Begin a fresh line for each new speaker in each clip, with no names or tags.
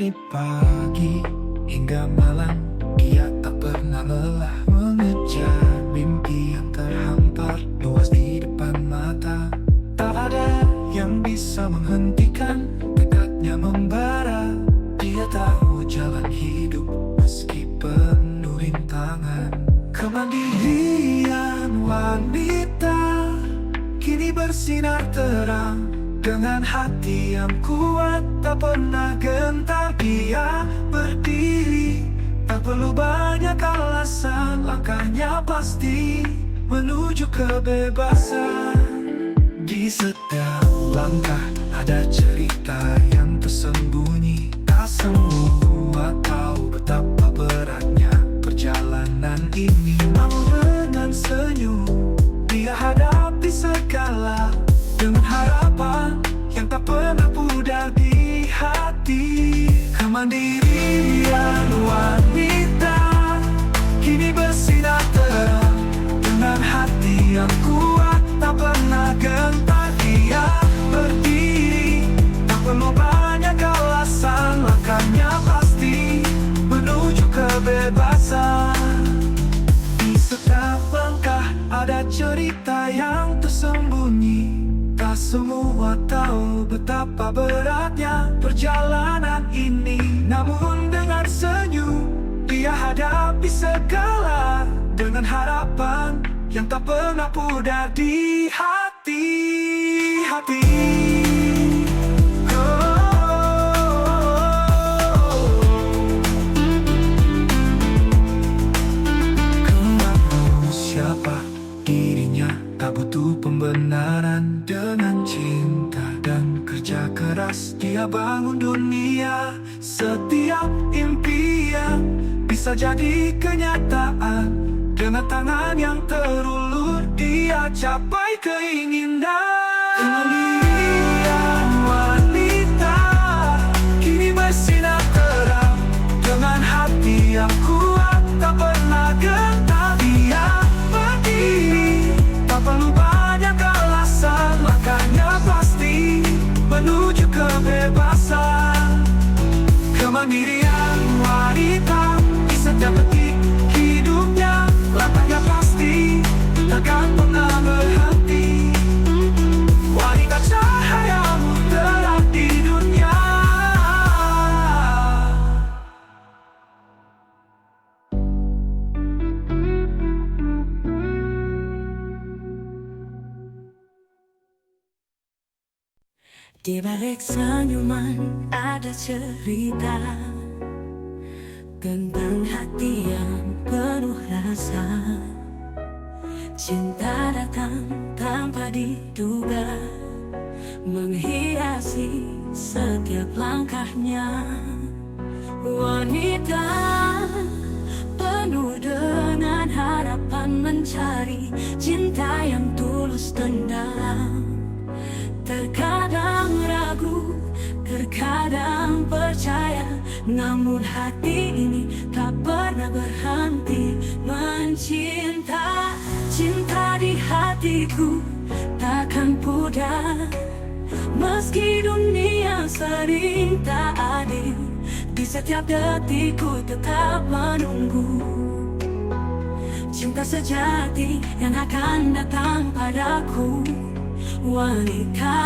dari pagi hingga malam, dia tak pernah lelah mengejar mimpi yang terhampar luas di depan mata. Tak ada yang bisa menghentikan tekadnya membara. Dia tahu jalan hidup meski penuh rintangan. Kemandirian wanita kini bersinar terang. Dengan hati yang kuat tak pernah gentar, dia berdiri. Tak perlu banyak alasan, langkahnya pasti menuju kebebasan. Di setiap langkah ada cerita yang tersembunyi. Tak semua tahu betapa beratnya perjalanan ini. Namun dengan senyum dia hadapi segala, dengan harapan yang tak pernah pudar di hati. Kemandirian wanita kini bersinar terang. Dengan hati yang kuat tak pernah gentar, dia berdiri. Tak perlu banyak alasan, langkahnya pasti menuju kebebasan. Di setiap langkah ada cerita yang tersembunyi. Tak semua tahu betapa beratnya perjalanan ini. Namun dengan senyum dia hadapi segala, dengan harapan yang tak pernah pudar di hati. Kemana siapa dirinya tak butuh pembenaran. Dengan cinta dan kerja keras dia bangun dunia. Setiap impian bisa jadi kenyataan. Dengan tangan yang terulur dia capai keinginan. Kemandirian wanita kini bersinar terang. Dengan hati yang kuat tak pernah gentar, dia berdiri. Tak perlu banyak alasan, langkahnya pasti menuju kebebasan. Kemandirian wanita di setiap detik hidupnya, langkahnya pasti takkan pernah berhenti. Wanita cahayamu terang di dunia.
Di balik senyuman ada cerita tentang hati yang penuh rasa. Cinta datang tanpa diduga, menghiasi setiap langkahnya. Wanita penuh dengan harapan mencari cinta yang tulus dan dalam. Terkadang ragu, terkadang percaya, namun hati ini tak pernah berhenti mencinta. Cinta di hatiku takkan pudar, meski dunia sering tak adil. Di setiap detikku tetap menunggu cinta sejati yang akan datang padaku. Wanita,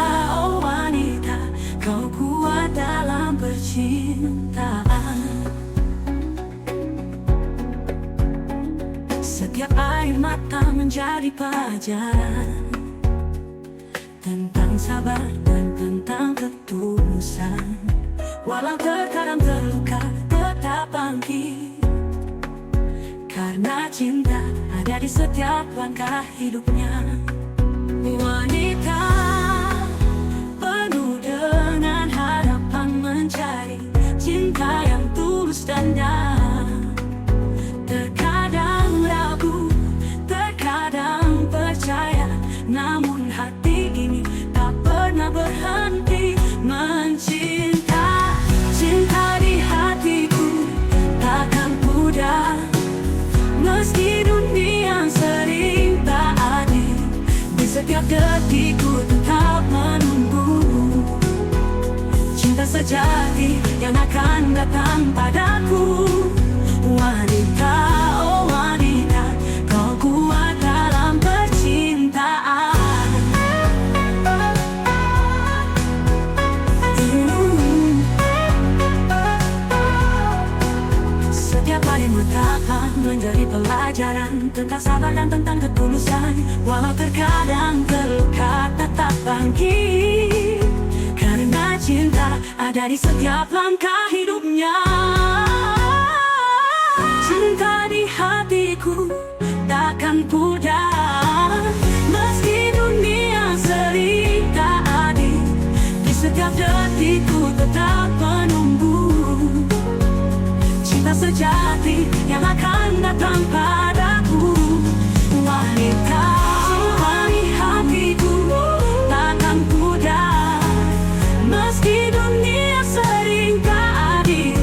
oh wanita, kau kuat dalam percintaan. Setiap air mata menjadi pelajaran tentang sabar dan tentang ketulusan. Walau terkadang terluka, tetap bangkit, karena cinta ada di setiap langkah hidupnya. Wanita penuh dengan harapan mencari cinta yang tulus dan dalam. Terkadang ragu, terkadang percaya, namun hati ini tak pernah berhenti mencinta. Cinta di hatiku takkan pudar, meski dunia sering tak adil. Setiap detikku tetap menunggu cinta sejati yang akan tentang sabar dan tentang ketulusan. Walau terkadang terluka tetap bangkit, karena cinta ada di setiap langkah hidupnya. Cinta di hatiku takkan pudar, meski dunia sering tak adil. Di setiap detikku tetap menunggu cinta sejati yang akan datang padaku. Wanita, cinta di hatiku takkan pudar, meski dunia sering tak adil.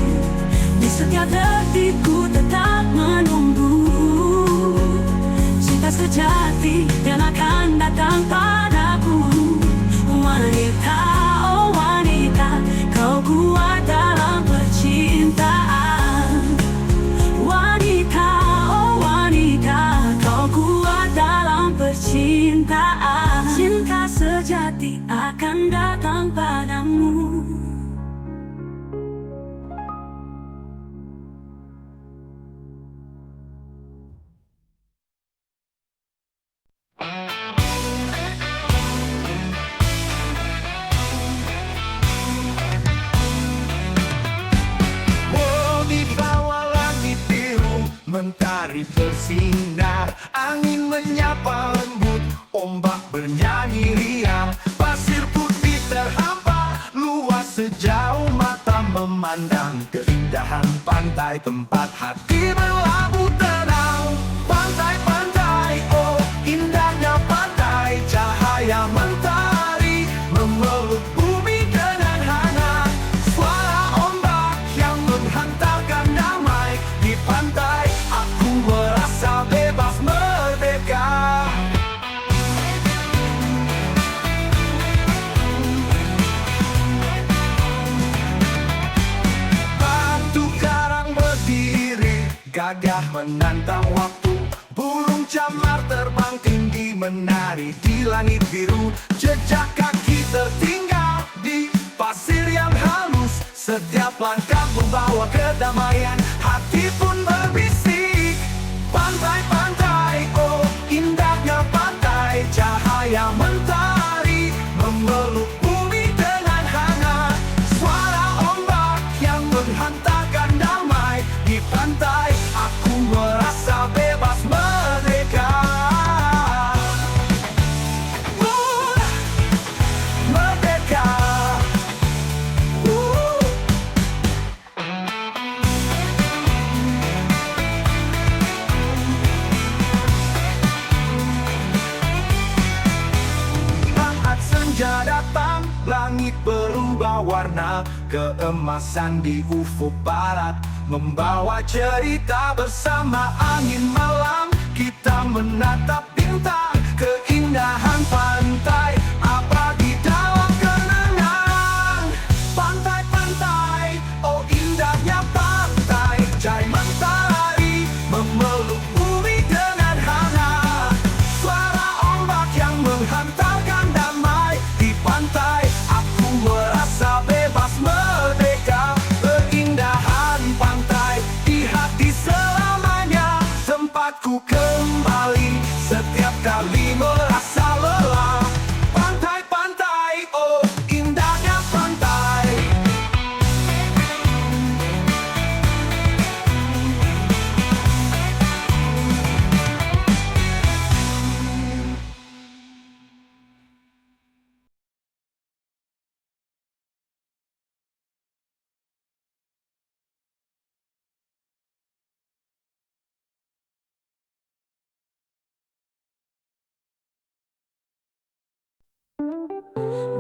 Di setiap detikku tetap menunggu cinta sejati yang akan datang padaku. Wanita, oh wanita, kau kuat dalam percintaan. Wanita, oh wanita, kau kuat dalam percintaan. Cinta sejati akan datang padamu.
Di bawah langit biru mentari bersinar, angin menyapa lembut, ombak bernyanyi riang, pasir putih terhampar luas sejauh mata memandang, keindahan pantai tempat hati berlabuh tenang. Pantai-pantai, oh indahnya pantai, cahaya mentari memeluk bumi dengan hangat. Suara ombak yang menghantarkan damai di pantai, aku merasa bebas merdeka. Batu karang berdiri, gagah menantang waktu. Burung camar terbang tinggi menari di langit biru. Jejak kaki tertinggal di pasir yang halus. Setiap langkah membawa kedamaian, hati pun berbisik. Pantai-pantai, oh indahnya pantai, cahaya mentari memeluk bumi dengan hangat. Suara ombak yang menghantarkan damai di pantai, aku merasa bebas merdeka. Merdeka. Saat senja datang, langit berubah warna, keemasan di ufuk barat membawa cerita bersama angin malam. Kita menatap bintang, keindahan pantai abadi dalam kenangan. Pantai-pantai, oh indahnya pantai, cahaya mentari memeluk bumi dengan hangat. Suara ombak yang menghantarkan damai di pantai, aku merasa bebas merdeka. Keindahan pantai di hati selamanya, tempatku kembali setiap kali merasa lelah. Pantai-pantai, oh indahnya pantai.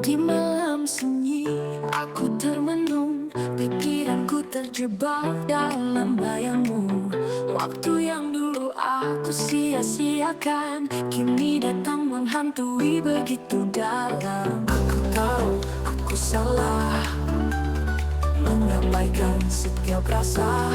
Di malam sunyi, aku termenung, pikiranku terjebak dalam bayangmu. Waktu yang dulu aku sia-siakan, kini datang menghantui begitu dalam. Aku tahu aku salah, mengabaikan setiap rasa.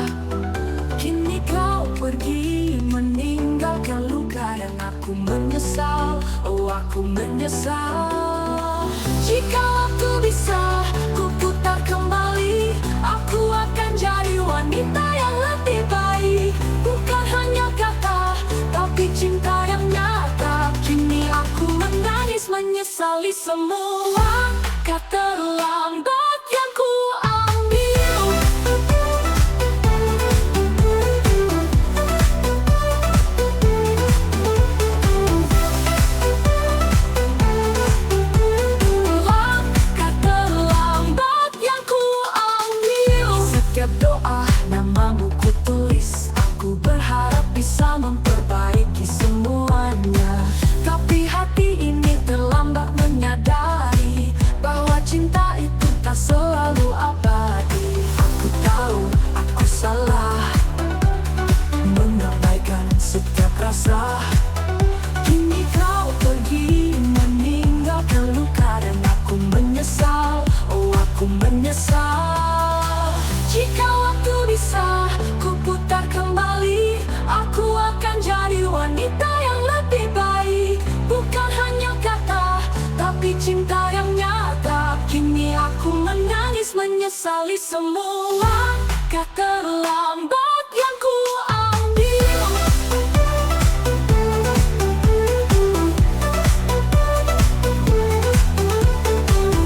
Kini kau pergi meninggalkan luka dan aku menyesal, oh aku menyesal. Jika waktu bisa ku putar kembali, aku akan jadi wanita yang lebih baik. Bukan hanya kata, tapi menyesali semua langkah terlambat yang ku ambil. Langkah terlambat yang ku ambil. Setiap doa namamu ku tulis, aku berharap bisa memperbaiki semuanya. Tapi hati ini terlambat menyadari bahwa cinta itu tak selalu abadi. Aku tahu aku salah mengabaikan setiap rasa. Kini kau pergi meninggalkan luka dan aku menyesal, oh aku menyesal. Jika waktu bisa ku putar kembali, aku akan jadi wanita yang lebih baik. Bukan hanya kata, tapi cinta yang nyata. Kini aku menangis menyesali semua langkah terlambat yang ku ambil.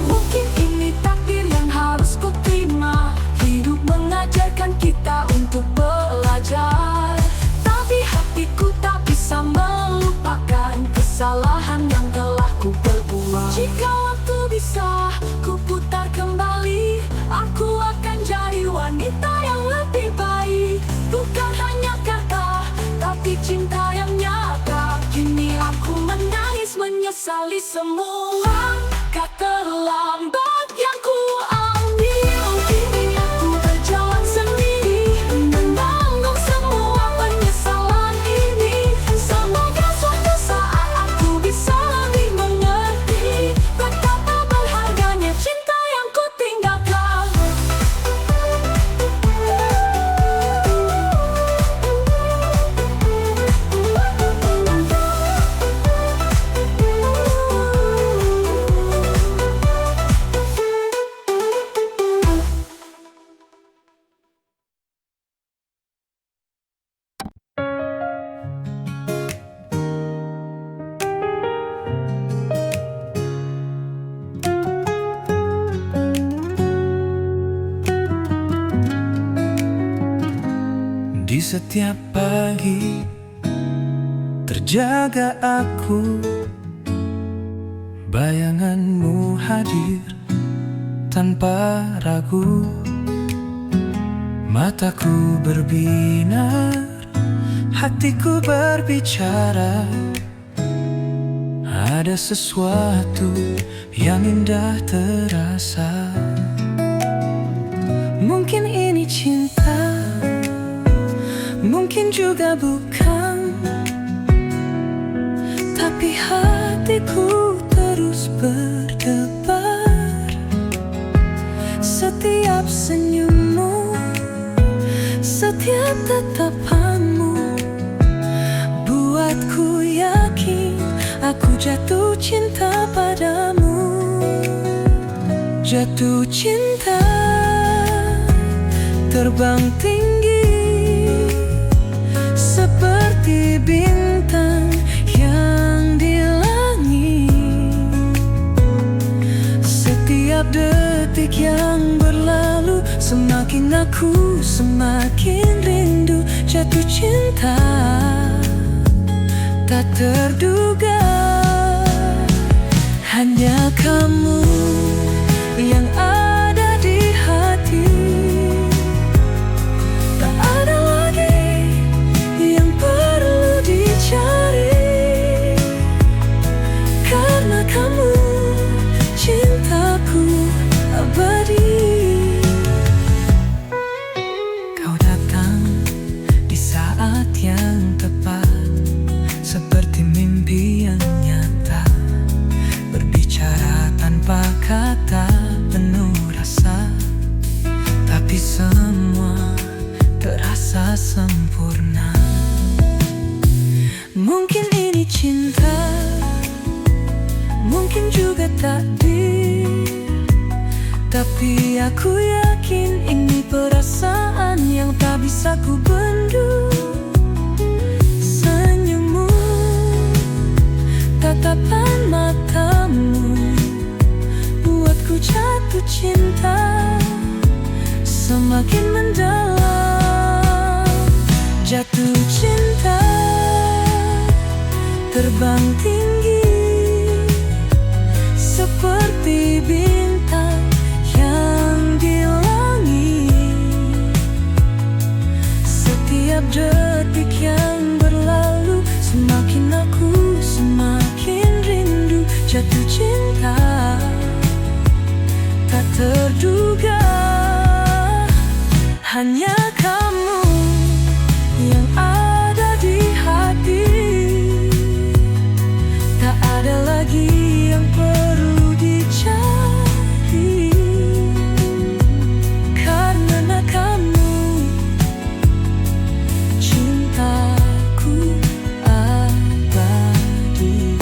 Mungkin ini takdir yang harus ku terima. Hidup mengajarkan kita untuk belajar, tapi hatiku tak bisa melupakan kesalahan yang telah ku perbuat. Jika waktu bisa ku putar kembali, aku akan jadi wanita yang lebih baik. Bukan hanya kata, tapi cinta yang nyata. Kini aku menangis menyesali semua langkah terlambat yang ku ambil. Kini aku berjalan sendiri menanggung semua penyesalan ini. Semoga suatu saat aku bisa lebih mengerti betapa berharganya cinta yang ku tinggalkan.
Di setiap pagi terjaga aku, bayanganmu hadir tanpa ragu. Mataku berbinar, hatiku berbicara. Ada sesuatu yang indah terasa. Mungkin ini cinta, mungkin juga bukan, tapi hatiku terus berdebar. Setiap senyummu, setiap tatapanmu buatku yakin aku jatuh cinta padamu. Jatuh cinta, terbang tinggi seperti bintang yang di langit. Setiap detik yang berlalu, semakin aku semakin rindu. Jatuh cinta tak terduga, hanya kamu yang ada di hati. Tak ada lagi yang perlu dicari, karena kamu cintaku abadi. Kau datang di saat yang tepat, seperti mimpi yang nyata, berbicara tanpa kata, penuh rasa, tapi semua terasa sempurna. Mungkin ini cinta, mungkin juga takdir, tapi aku yakin ini perasaan yang tak bisa ku bendung. Senyummu, tatapan matamu,
cinta semakin mendalam. Jatuh cinta terbang tinggi seperti bintang yang di langit. Setiap detik yang berlalu semakin aku semakin rindu. Jatuh cinta tak terduga, hanya kamu yang ada di hati. Tak ada lagi yang perlu dicari, karena kamu cintaku abadi.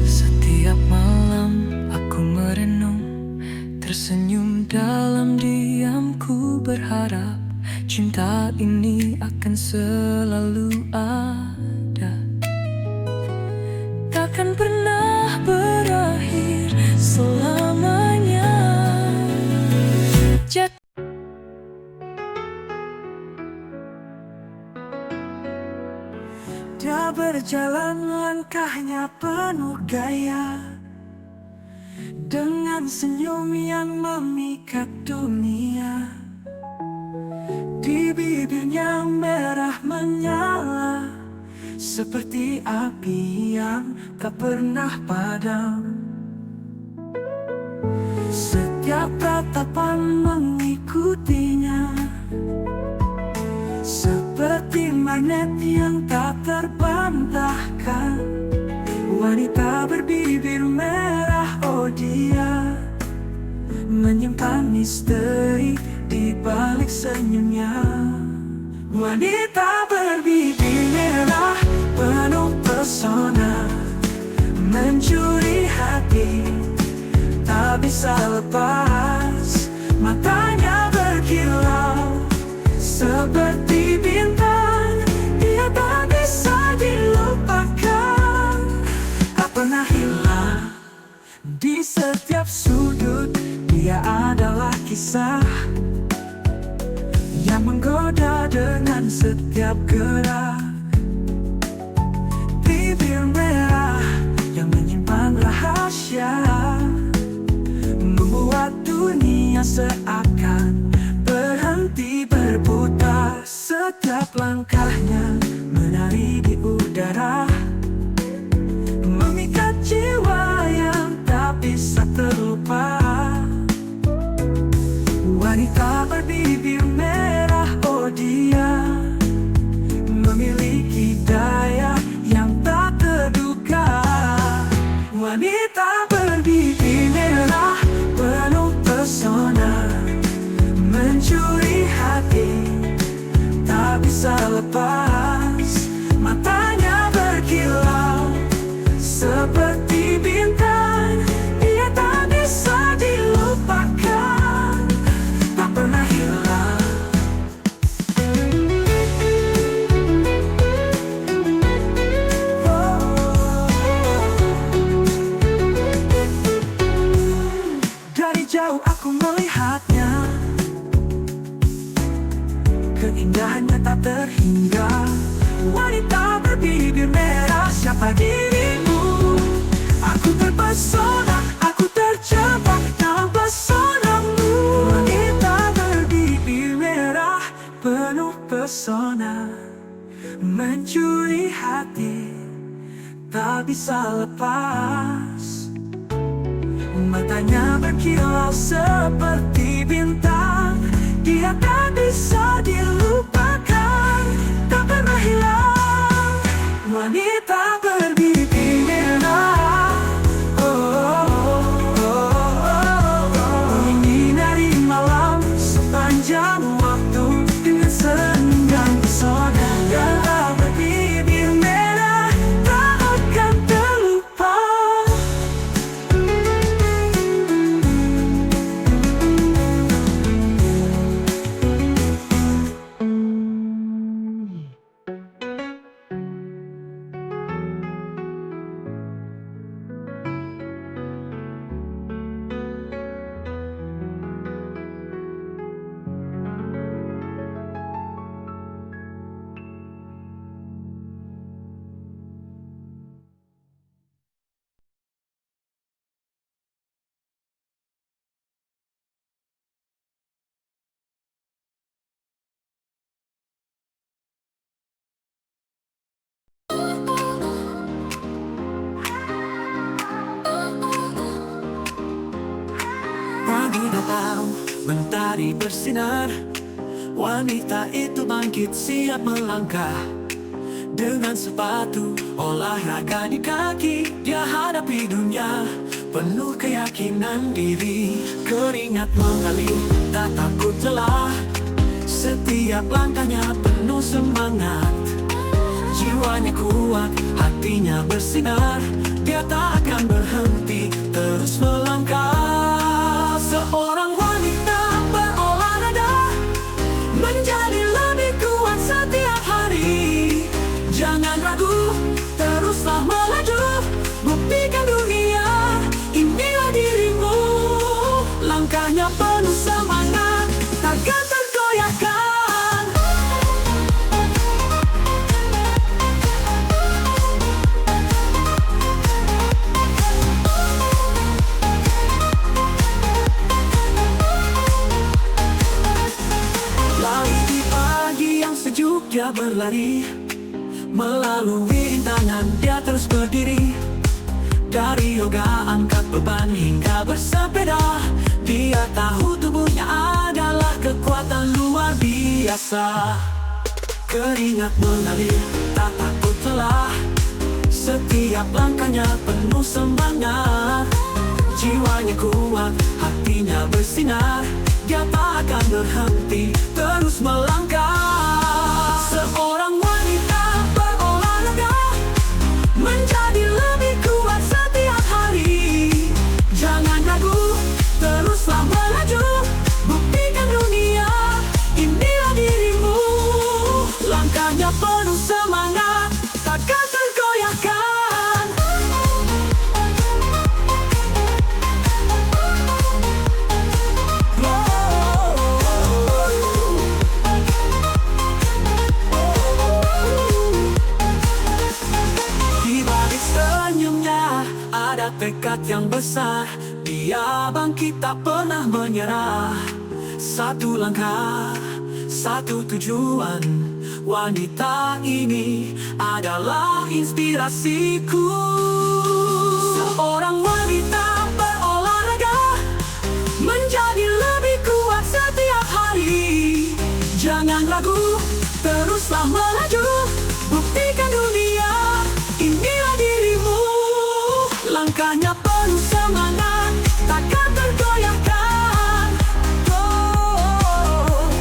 Setiap malam aku merenung, tersenyum dalam diamku, berharap cinta ini akan selalu ada, takkan pernah berakhir selamanya.
Dia berjalan langkahnya penuh gaya, dengan senyum yang memikat dunia. Di bibirnya merah menyala, seperti api yang tak pernah padam. Setiap tatapan mengikutinya, seperti magnet yang tak terbantahkan. Wanita berbibir merah, oh dia menyimpan misteri di balik senyumnya. Wanita berbibir merah penuh pesona, mencuri hati, tak bisa lepas. Matanya berkilau seperti bintang, dia tak bisa dilupakan. Tak pernah hilang di setiap sudut, dia adalah kisah yang menggoda dengan setiap gerak. Bibir merah yang menyimpan rahasia, membuat dunia seakan berhenti berputar. Setiap langkahnya menari di udara, memikat jiwa yang tak bisa terlupa. Wanita berbibir merah, oh dia memiliki daya yang tak terduga. Wanita berbibir merah penuh pesona, mencuri hati, tak bisa lepas. Matanya berkilau seperti bintang, dia tak bisa dilupakan, tak pernah hilang. Dari jauh aku melihatnya, keindahannya tak terhingga. Wanita berbibir merah, siapa dirimu? Aku terpesona, aku terjebak dalam pesonamu. Wanita berbibir merah penuh pesona, mencuri hati, tak bisa lepas. Matanya berkilau seperti bintang, dia tak bisa dilupakan, tak pernah hilang. Wanita berbibir merah, oh, oh, oh, oh, oh. Menyinari malam sepanjang waktu dengan senggang pesona. Dia berbibir merah tak akan terlupa. pagi datang, mentari bersinar. Wanita itu bangkit siap melangkah. Dengan sepatu olahraga di kaki, dia hadapi dunia penuh keyakinan diri. Keringat mengalir, tak takut lelah. Setiap langkahnya penuh semangat. Jiwanya kuat, hatinya bersinar. Dia tak akan berhenti, terus melangkah. Seorang wanita berolahraga, menjadi lebih kuat setiap hari. Jangan ragu, teruslah melaju. Buktikan dunia, inilah dirimu. Langkahnya penuh semangat, takkan tergoyahkan. Dia berlari, melalui rintangan dia terus berdiri. Dari yoga angkat beban hingga bersepeda, dia tahu tubuhnya adalah kekuatan luar biasa. Keringat mengalir, tak takut lelah. Setiap langkahnya penuh semangat. Jiwanya kuat, hatinya bersinar. Dia tak akan berhenti, terus melangkah. Seorang wanita berolahraga, menjadi lebih kuat setiap hari. Jangan ragu, teruslah melaju. Buktikan dunia, inilah dirimu. Langkahnya penuh semangat, takkan tergoyahkan. Tekad yang besar, dia bangkit tak pernah menyerah. Satu langkah, satu tujuan. Wanita ini adalah inspirasiku. Seorang wanita berolahraga, menjadi lebih kuat setiap hari. Jangan ragu, teruslah melaju. Buktikan dunia, inilah dirimu. Langkahnya penuh semangat, takkan tergoyahkan. Oh,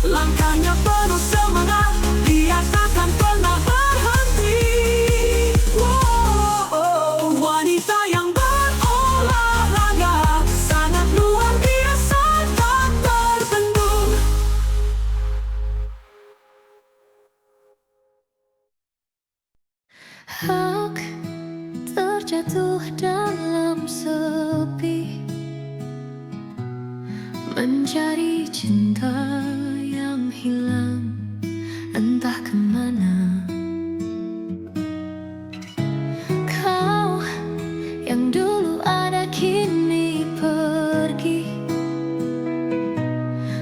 langkahnya penuh semangat, dia takkan pernah berhenti. Oh, wanita yang berolahraga sangat luar biasa, tak terbendung.
Terjatuh dalam sepi, mencari cinta yang hilang entah kemana. Kau yang dulu ada kini pergi,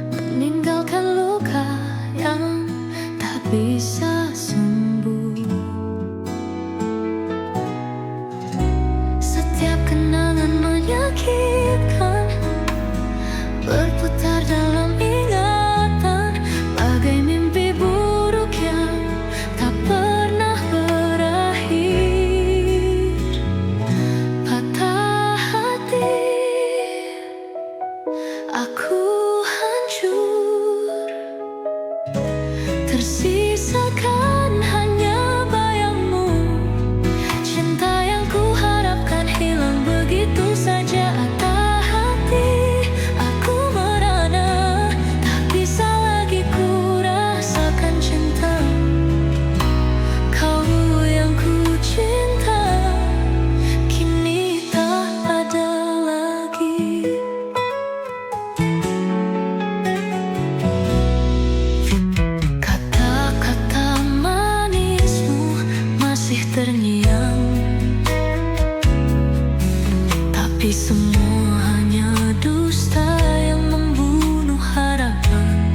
meninggalkan luka yang tak bisa sembuh. Menyakitkan, berputar dalam ingatan, bagai mimpi buruk yang tak pernah berakhir. Patah hati, aku hancur, tersisakan hanya bayangmu. Cinta yang ku harapkan hilang begitu saja. Patah hati, aku merana, tak bisa lagi ku rasakan cinta. Kau yang ku cinta, kini tak ada lagi. Kata-kata manismu masih terngiang, tapi semua hanya dusta yang membunuh harapan.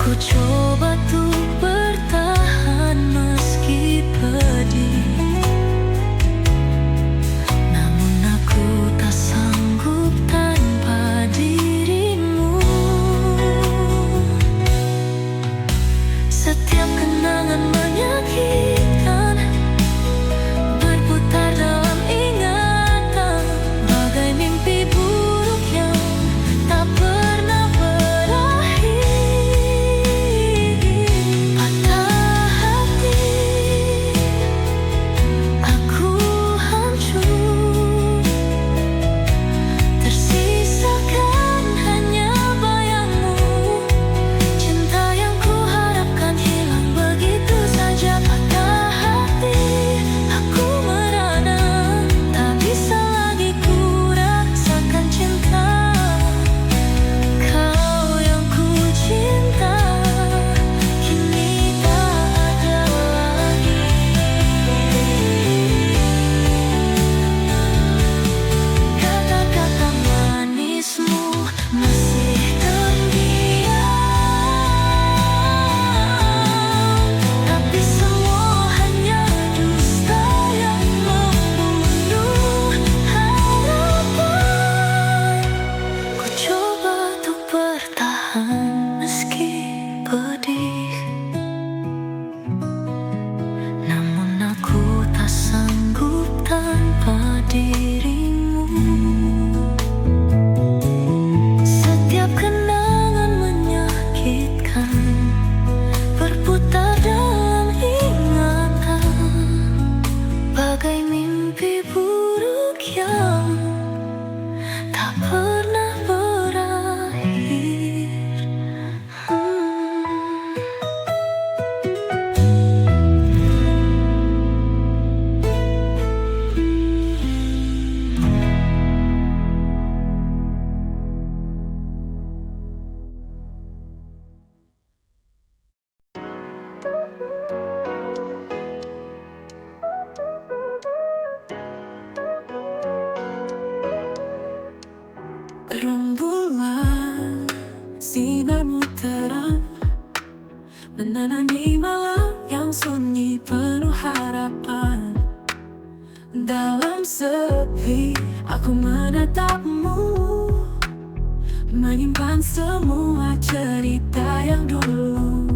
Ku coba tuh bertahan meski pedih, namun aku
Rembulan, sinarmu terang menerangi malam yang sunyi penuh harapan. Dalam sepi, aku menatapmu, menyimpan semua cerita yang dulu.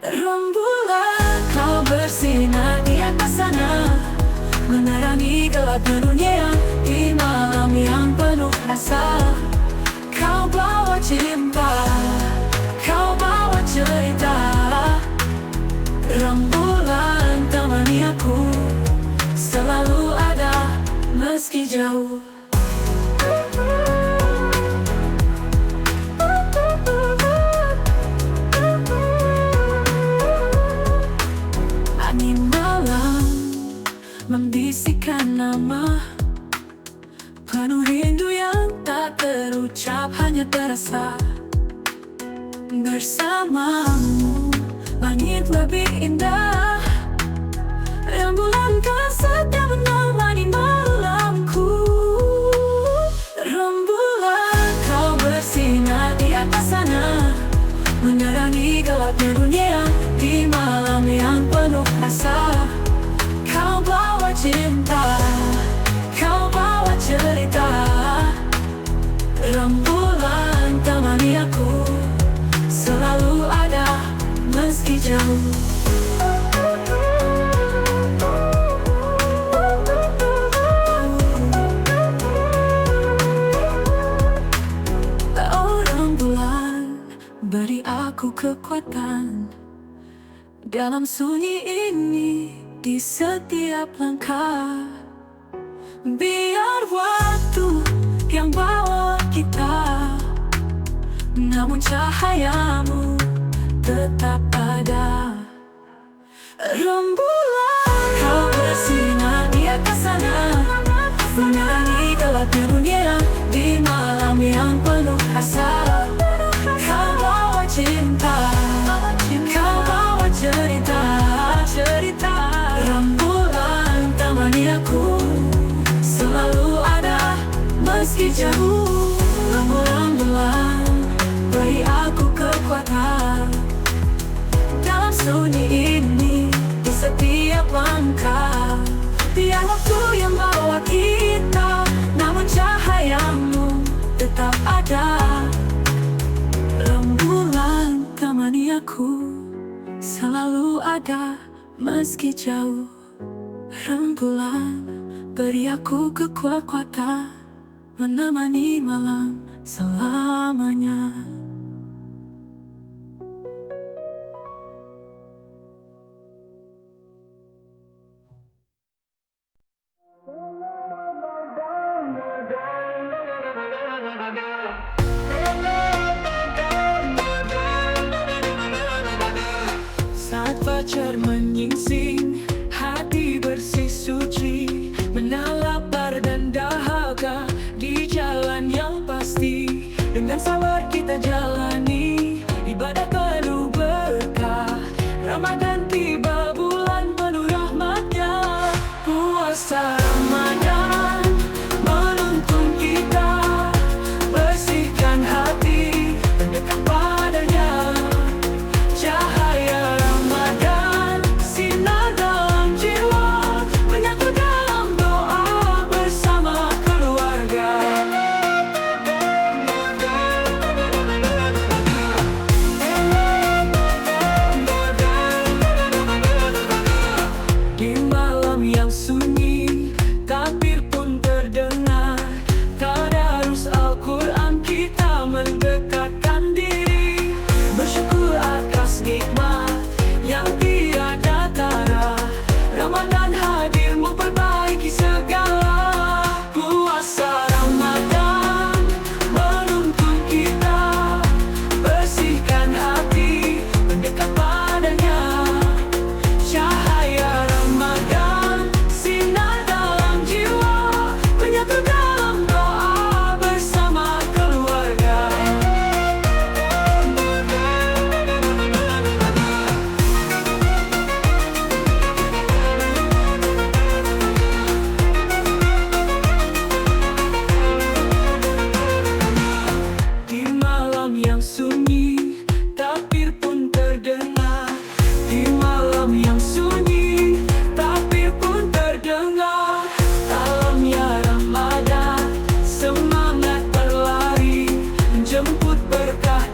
Rembulan, kau bersinar di atas sana, menerangi gelap dunia di malam yang penuh rasa. Kau bawa cinta, kau bawa cerita. Rembulan, temani aku, selalu ada meski jauh. Angin malam membisikkan nama, penuh rindu yang tak terucap hanya terasa. Bersamamu langit lebih indah, rembulan kan setia menemani malamku. Rembulan, kau bersinar di atas sana, menerangi gelapnya dunia di malam yang penuh rasa. Kau bawa cinta, kau bawa cerita. Rembulan, temani aku, selalu ada meski jauh. Oh rembulan, beri aku kekuatan dalam sunyi ini di setiap langkah. Biar waktu yang bawa kita, namun cahayamu tetap ada. Rembulan, kau bersinar di atas sana, menerangi gelapnya dunia di malam yang penuh asa. Kau bawa cinta, kau bawa cerita. Rembulan, temani aku, selalu ada meski jauh. Rembulan, beri aku kekuatan dalam sunyi ini di setiap langkah. Biar waktu yang bawa kita, namun cahayamu tetap ada. Rembulan, temani aku, selalu ada meski jauh. Rembulan, beri aku kekuatan menemani malam selamanya. Saat fajar menyingsing, hati bersih suci, menalap bar dan dahaga di jalan yang pasti. Dengan sabar kita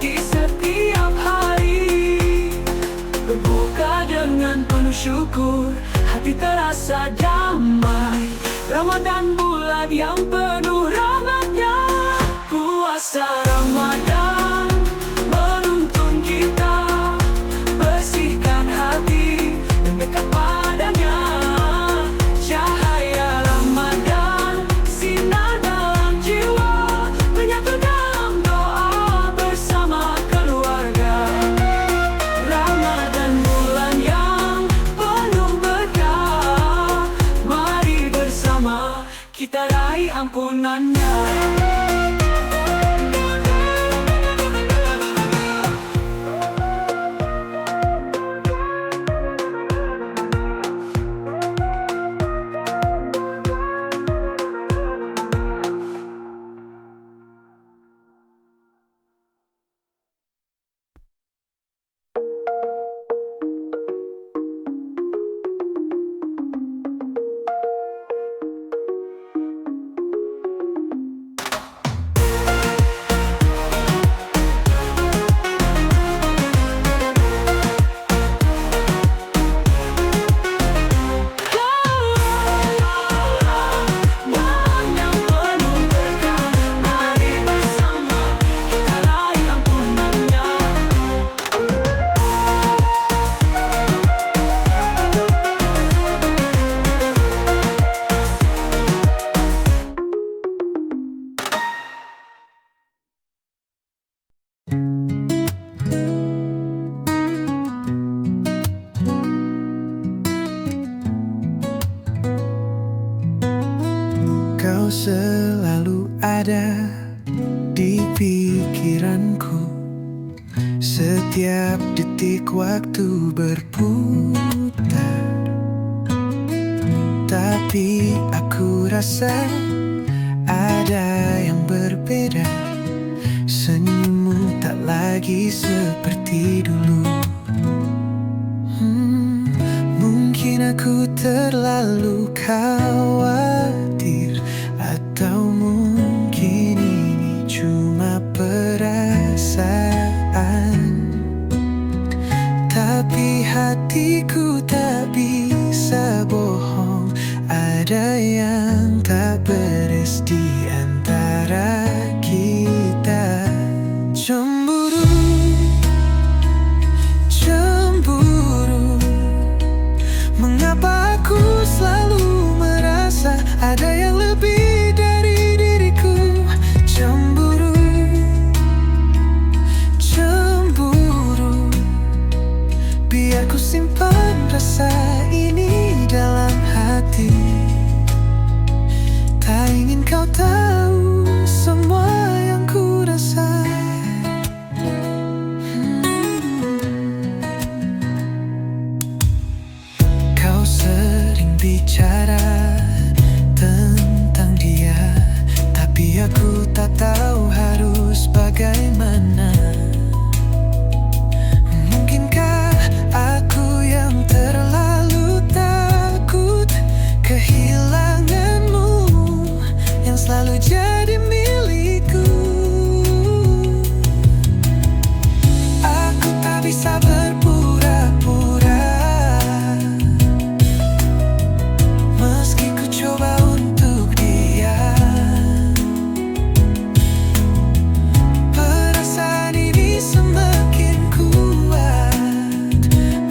hati setiap hari. Berbuka dengan penuh syukur, hati terasa damai. Ramadan bulan yang penuh rahmatnya. Puasa Ramadan menuntun kita bersihkan hati dan dekat padanya. Cahaya Ramadan sinar dalam jiwa, menyatu dalam doa bersama keluarga. Ramadan bulan yang penuh berkah, mari bersama kita raih ampunannya.
Kau selalu ada di pikiranku. Setiap detik waktu berputar, tapi aku rasa ada yang berbeda. Senyummu tak lagi seperti dulu. Mungkin aku terlalu khawatir, atau mungkin ini cuma perasaan. Tapi hatiku tak bisa bohong, ada yang tak beres di antara kita. Cemburu, cemburu. Mengapa aku selalu merasa ada yang lebih dari diriku? Cemburu, cemburu. Biar ku simpan rasa ini dalam hati. Tak ingin kau tahu semua yang ku rasa. Kau sering bicara tentang dia, tapi aku tak tahu harus bagaimana. Mungkinkah aku yang terlalu takut kehilanganmu, yang selalu jadi milikku. Aku tak bisa berpura-pura, meski ku coba untuk diam. Perasaan ini semakin kuat.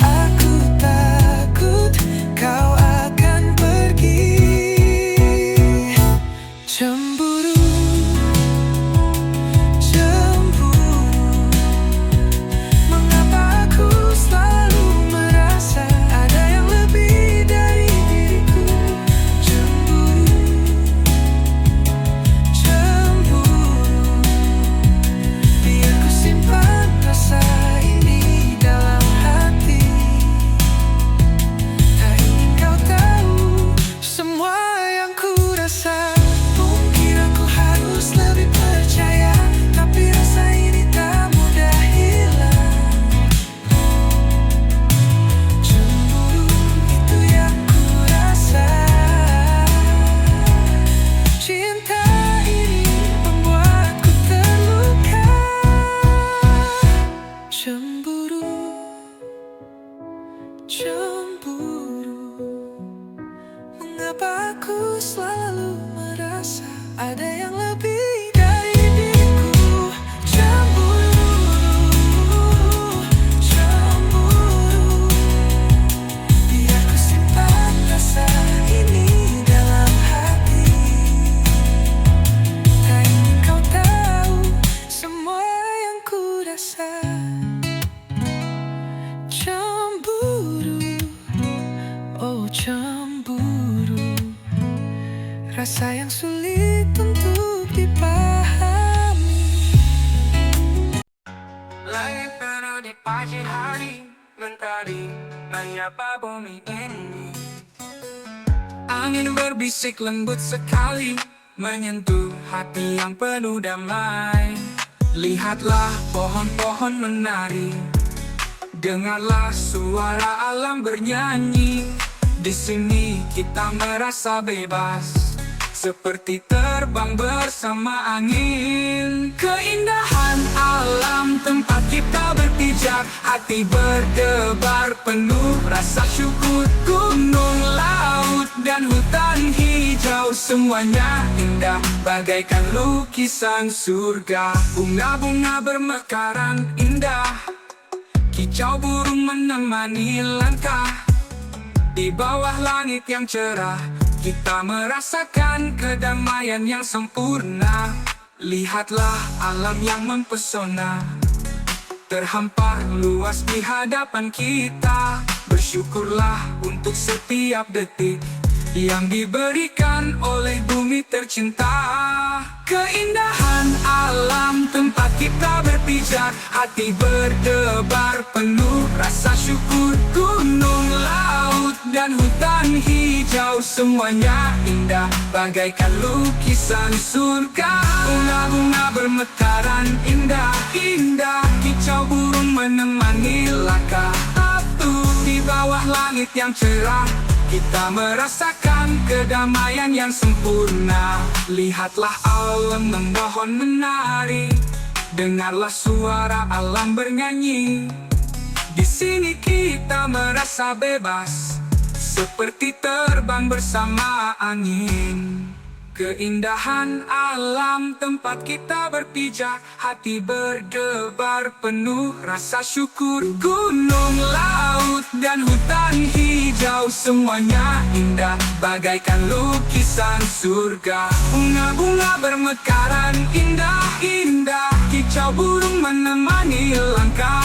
Aku takut kau akan pergi. Cemburu, cemburu. Mengapa aku rasa cemburu, oh cemburu, rasa yang sulit untuk dipahami. Langit biru di pagi hari, mentari menyapa bumi ini. Angin berbisik lembut sekali, menyentuh hati yang penuh damai. Lihatlah pohon-pohon menari, dengarlah suara alam bernyanyi. Di sini kita merasa bebas, seperti terbang bersama angin. Keindahan alam tempat kita berpijak, hati berdebar penuh rasa syukur. Gunung, laut, dan hutan hijau, semuanya indah bagaikan lukisan surga. Bunga-bunga bermekaran indah, kicau burung menemani langkah. Di bawah langit yang cerah, kita merasakan kedamaian yang sempurna. Lihatlah alam yang mempesona, terhampar luas di hadapan kita. Bersyukurlah untuk setiap detik yang diberikan oleh bumi tercinta. Keindahan alam tempat kita berpijak, hati berdebar penuh rasa syukur. Gunung, laut, dan hutan hijau, semuanya indah bagaikan lukisan surga. Bunga-bunga bermekaran indah-indah, kicau burung menemani langkah. Di bawah langit yang cerah, kita merasakan kedamaian yang sempurna. Lihatlah alam memohon menari, dengarlah suara alam bernyanyi. Di sini kita merasa bebas, seperti terbang bersama angin. Keindahan alam tempat kita berpijak, hati berdebar penuh rasa syukur. Gunung, laut, dan hutan hijau, semuanya indah bagaikan lukisan surga. Bunga-bunga bermekaran indah-indah, kicau burung menemani langkah.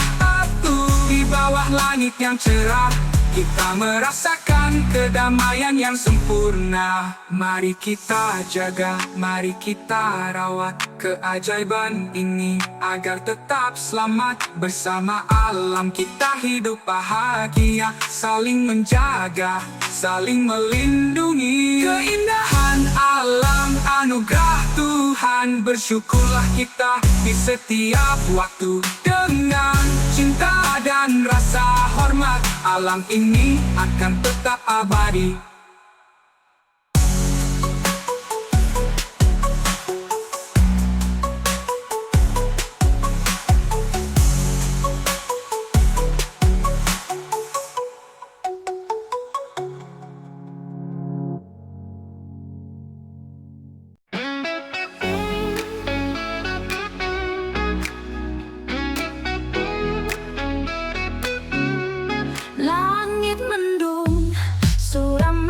Di bawah langit yang cerah, kita merasakan kedamaian yang sempurna. Mari kita jaga, mari kita rawat keajaiban ini, agar tetap selamat bersama alam. Kita hidup bahagia, saling menjaga, saling melindungi. Keindahan alam anugerah Tuhan, bersyukurlah kita di setiap waktu. Dengan cinta dan rasa hormat, alam ini akan tetap abadi.
Langit mendung, suram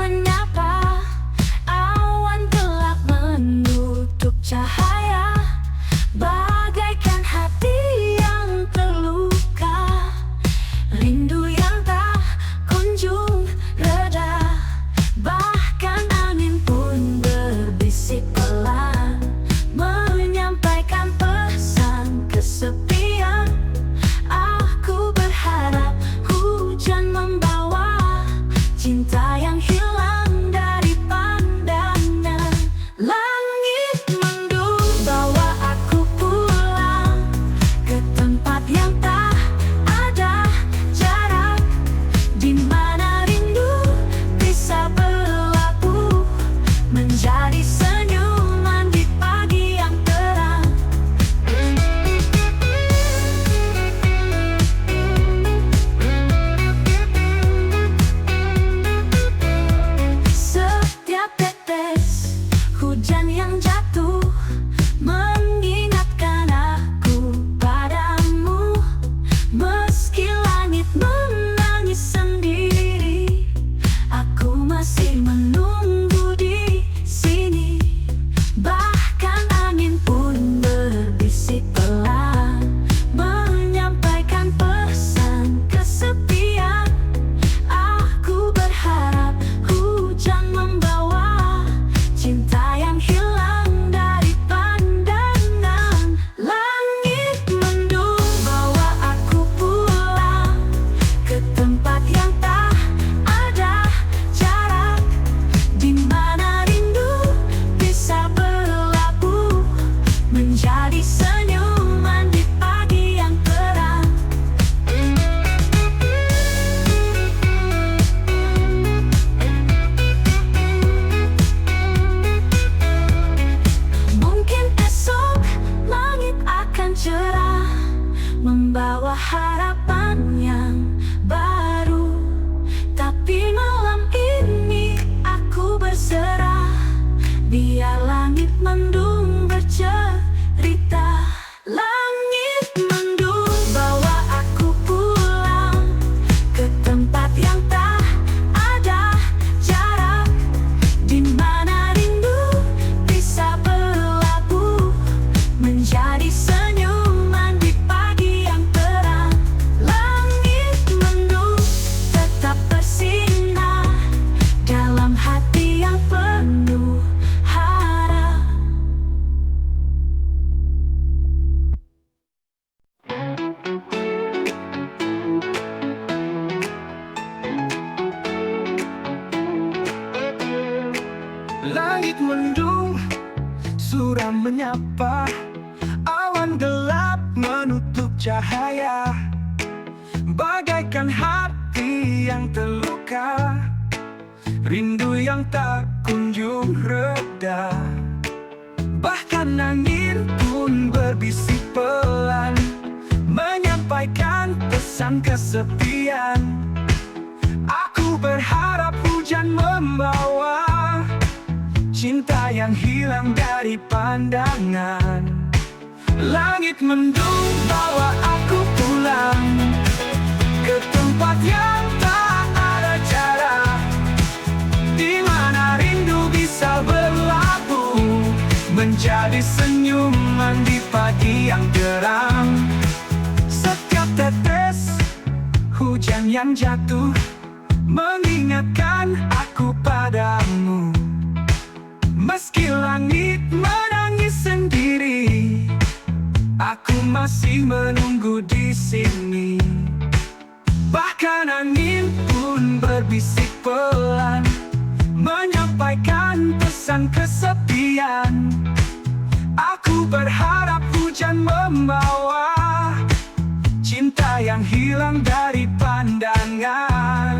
membawa harapan yang baru. Tapi malam ini aku berserah, biar langit mendung bercerita. Langit mendung bawa aku pulang ke tempat yang tak ada jarak, di mana rindu bisa berlabuh menjadi senyuman di pagi yang terang. Langit mendung tetap bersinar dalam hati yang penuh harap.
Langit mendung, suram menyapa. Awan gelap menutup cahaya, bagaikan hati yang terluka, rindu yang tak kunjung reda. Bahkan angin pun berbisik pelan, menyampaikan pesan kesepian. Aku berharap hujan membawa cinta yang hilang dari pandangan. Langit mendung bawa aku pulang ke tempat yang tak ada jarak, di mana rindu bisa berlabuh menjadi senyuman di pagi yang terang. Setiap tetes hujan yang jatuh mengingatkan aku padamu. Meski langit menangis sendiri, aku masih menunggu di sini. Bahkan angin pun berbisik pelan, menyampaikan pesan kesepian. Aku berharap hujan membawa cinta yang hilang dari pandangan.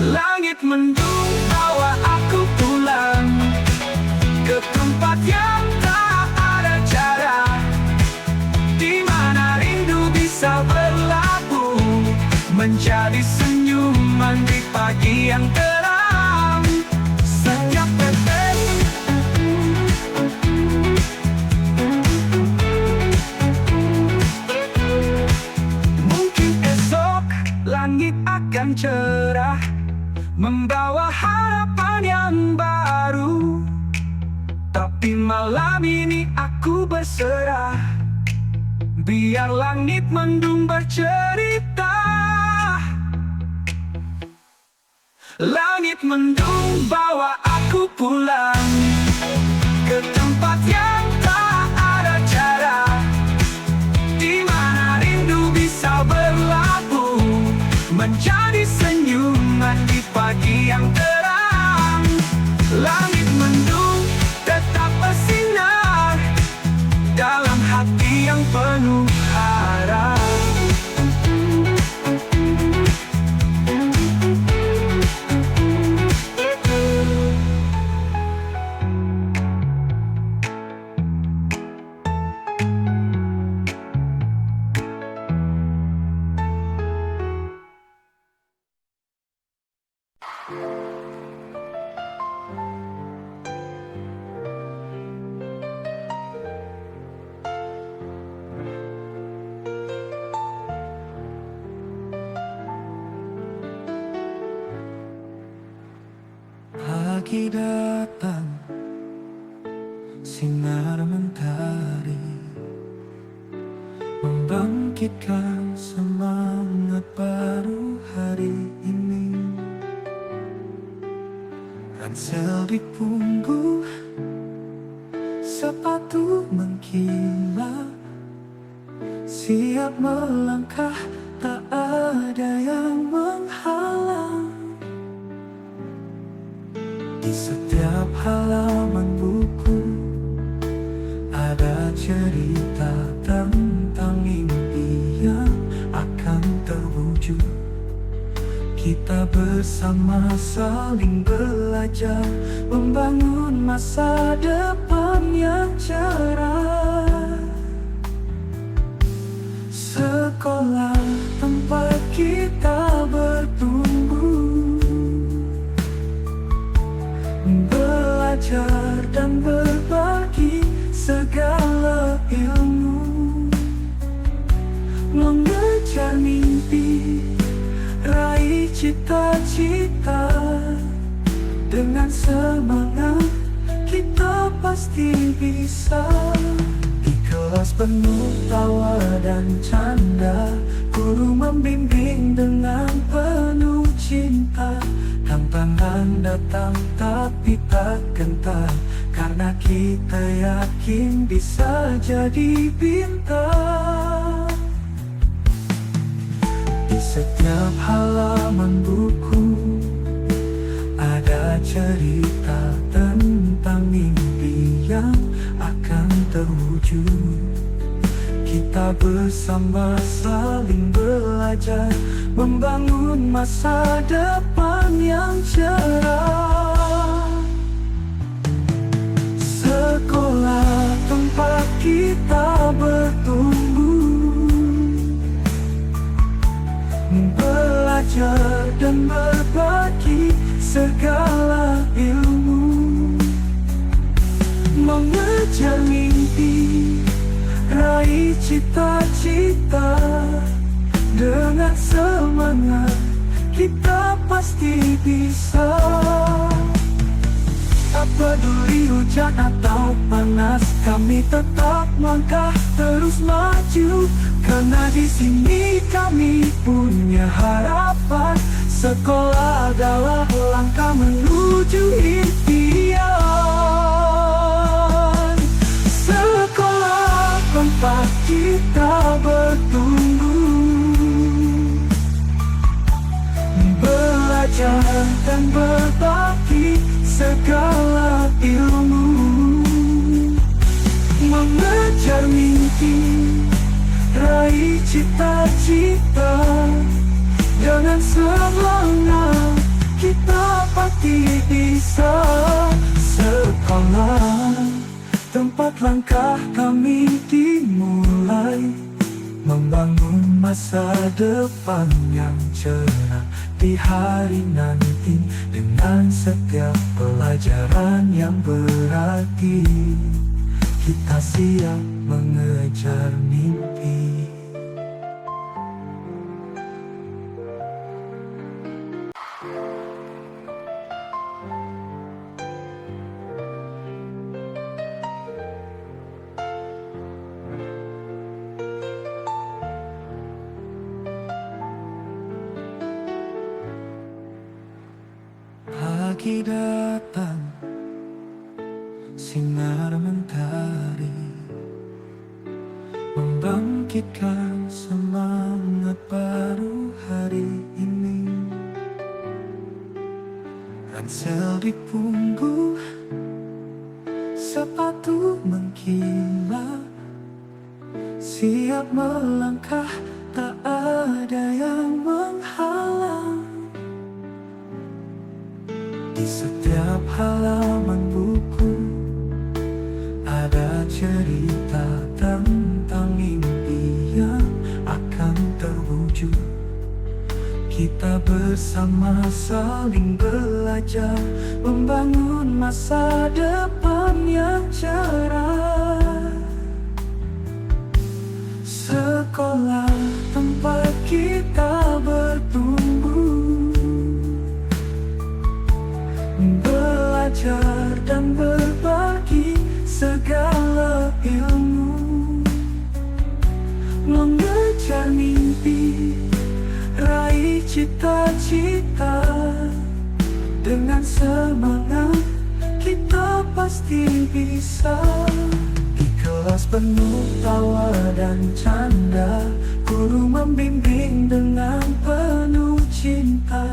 Langit mendung bawa aku pulang ke tempat yang tak ada jarak, di mana rindu bisa berlabuh menjadi senyuman di pagi yang terang. Setiap tetes mungkin esok langit akan cerah, membawa harapan yang baru. Tapi malam ini aku berserah, biar langit mendung bercerita. Langit mendung bawa aku pulang ke tempat yang tak ada jarak, di mana rindu bisa berlabuh menjadi senyuman di pagi yang terang. Langit mendung tetap bersinar dalam hati yang penuh harap. Pagi datang, sinar mentari membangkitkan semangat baru hari ini. Ransel di punggung, sepatu mengkilat, siap melangkah, tak ada yang menghalang. Di setiap halaman buku ada cerita tentang mimpi yang akan terwujud. Kita bersama saling belajar, membangun masa depan yang cerah. Sekolah mengejar mimpi, raih cita-cita. Dengan semangat kita pasti bisa. Di kelas penuh tawa dan canda, guru membimbing dengan penuh cinta. Tantangan datang tapi tak gentar, karena kita yakin bisa jadi bintang. Di setiap halaman buku ada cerita tentang mimpi yang akan terwujud. Kita bersama saling belajar, membangun masa depan yang cerah. Sekolah tempat kita bertumbuh, belajar dan berbagi segala ilmu, mengejar mimpi, raih cita-cita. Dengan semangat kita pasti bisa. Tak peduli hujan atau panas, kami tetap langkah terus maju. Karena di sini kami punya harapan, sekolah adalah langkah menuju impian. Sekolah tempat kita bertumbuh, belajar dan berbagi segala ilmu, mengejar mimpi, raih cita-cita. Dengan semangat kita pasti bisa. Sekolah tempat langkah kami dimulai, membangun masa depan yang cerah di hari nanti. Dengan setiap pelajaran yang berarti, kita siap mengejar mimpi. Pagi datang, sinar mentari membangkitkan semangat baru hari ini. Ransel di punggung, sepatu mengkilat, siap melangkah, tak ada yang menghalang. Di setiap halaman buku ada cerita tentang mimpi yang akan terwujud. Kita bersama saling belajar, membangun masa depan yang cerah. Sekolah tempat kita bertumbuh, belajar dan berbagi segala ilmu, mengejar mimpi, raih cita-cita. Dengan semangat kita pasti bisa. Di kelas penuh tawa dan canda, guru membimbing dengan penuh cinta.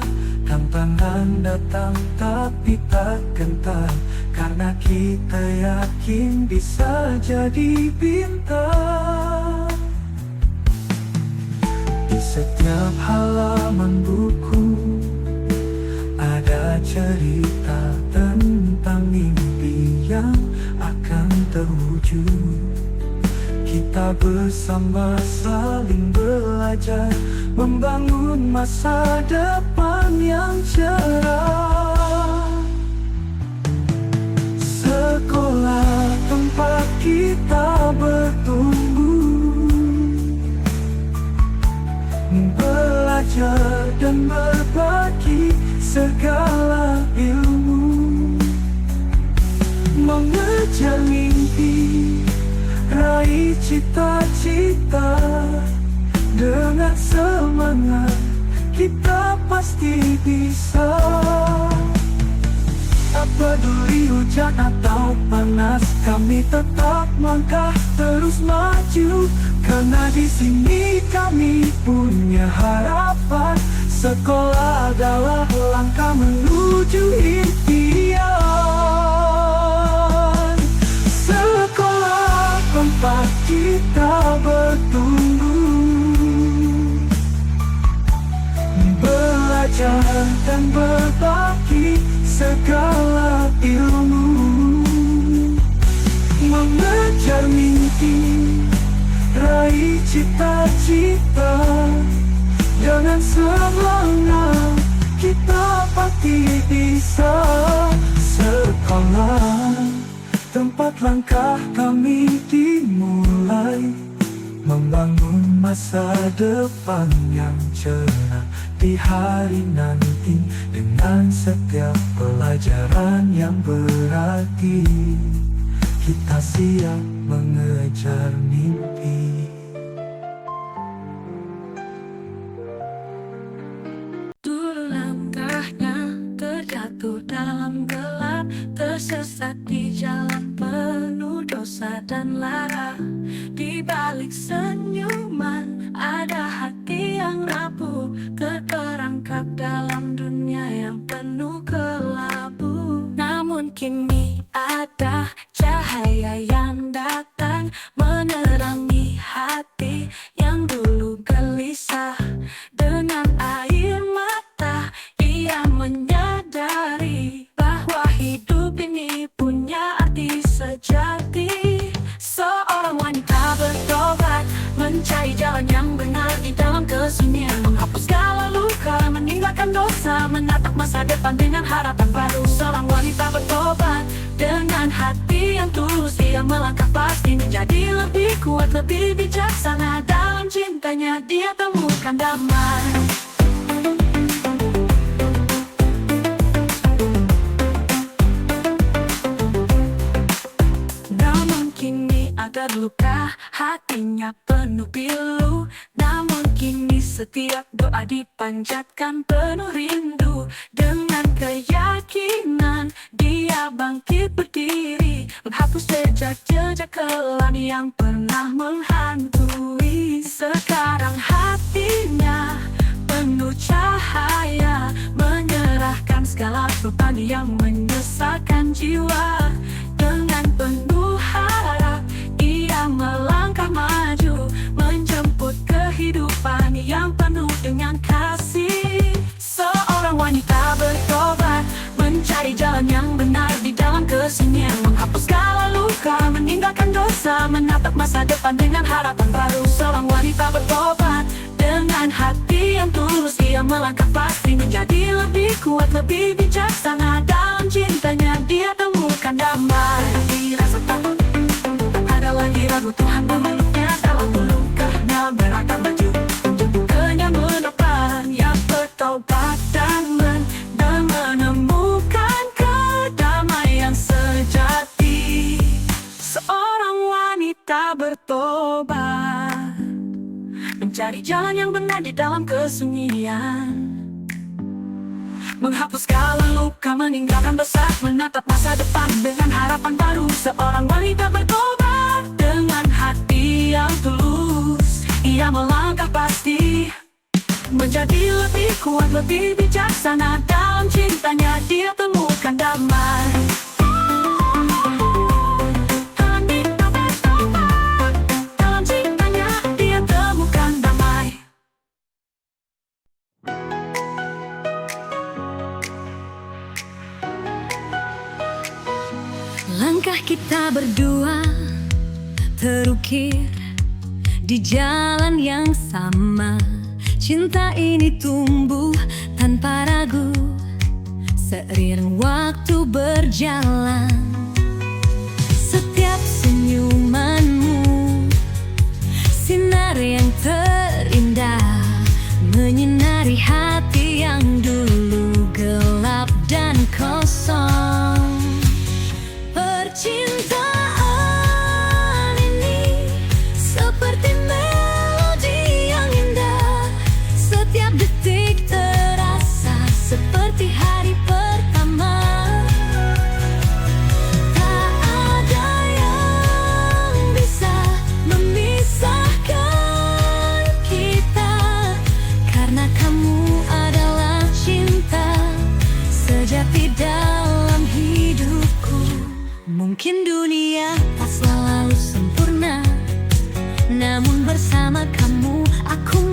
Tantangan datang tapi tak gentar, karena kita yakin bisa jadi bintang. Di setiap halaman buku ada cerita tentang mimpi yang akan terwujud. Kita bersama saling belajar, membangun masa depan yang cerah. Sekolah tempat kita bertumbuh, belajar dan berbagi segala ilmu, mengejar mimpi, raih cita-cita. Dengan semangat kita pasti bisa. Tak peduli hujan atau panas, kami tetap melangkah terus maju. Karena di sini kami punya harapan. Sekolah adalah langkah menuju impian. Sekolah tempat kita bertumbuh, belajar dan berbagi segala ilmu, mengejar mimpi, raih cita-cita. Dengan semangat kita pasti bisa. Sekolah tempat langkah kami dimulai, membangun masa depan yang cerah di hari nanti. Dengan setiap pelajaran yang berarti, kita siap mengejar mimpi.
Dulu langkahnya terjatuh dalam gelap, tersesat di jalan penuh dosa dan lara. Di balik senyuman ada hati yang rapuh, terperangkap dalam dunia yang penuh kelabu. Namun kini ada cahaya yang datang, menerangi hati yang dulu gelisah. Dengan air mata ia menyadari bahwa hidup ini punya arti sejati. Seorang wanita bertobat, mencari jalan yang benar di dalam kesunyian, menghapus segala luka, meninggalkan dosa, menatap masa depan dengan harapan baru. Seorang wanita bertobat dengan hati yang tulus, ia melangkah pasti menjadi lebih kuat, lebih bijaksana. Dalam cintanya dia temukan damai. Namun kini ada luka, hatinya penuh pilu. Namun kini setiap doa dipanjatkan penuh rindu. Dengan keyakinan dia bangkit berdiri, menghapus jejak-jejak kelam yang pernah menghantui. Sekarang hatinya penuh cahaya, menyerahkan segala beban yang menyesakkan jiwa. Dengan penuh harap ia melangkah maju, menjemput kehidupan yang penuh dengan kasih. Seorang wanita bertobat, mencari jalan yang benar di dalam kesunyian, menghapus segala luka, meninggalkan dosa, menatap masa depan dengan harapan baru. Seorang wanita bertobat dengan hati yang tulus, ia melangkah pasti menjadi lebih kuat, lebih bijaksana. Dalam cintanya dia temukan damai. Dirasa takut, ada lagi ragu, Tuhan memeluknya dalam luka-nya, berangkat maju menjemput kenyamanan yang bertobat dan menemukan kedamaian sejati. Seorang wanita bertobat, mencari jalan yang benar di dalam kesunyian, menghapus segala luka, meninggalkan dosa, menatap masa depan dengan harapan baru. Seorang wanita bertobat dengan hati yang tulus, ia melangkah pasti menjadi lebih kuat, lebih bijaksana. Dalam cintanya dia temukan damai. Dalam cintanya dia temukan damai.
Langkah kita berdua terukir di jalan yang sama. Cinta ini tumbuh tanpa ragu, seiring waktu berjalan. Setiap senyumanmu sinar yang terindah, kosong. Percintaan ini seperti melodi yang indah. Setiap detik terasa seperti hari pertama. Tak ada yang bisa memisahkan kita, karena kamu adalah cinta sejati dalam hidupku. Mungkin dunia tak selalu sempurna, namun bersama kamu aku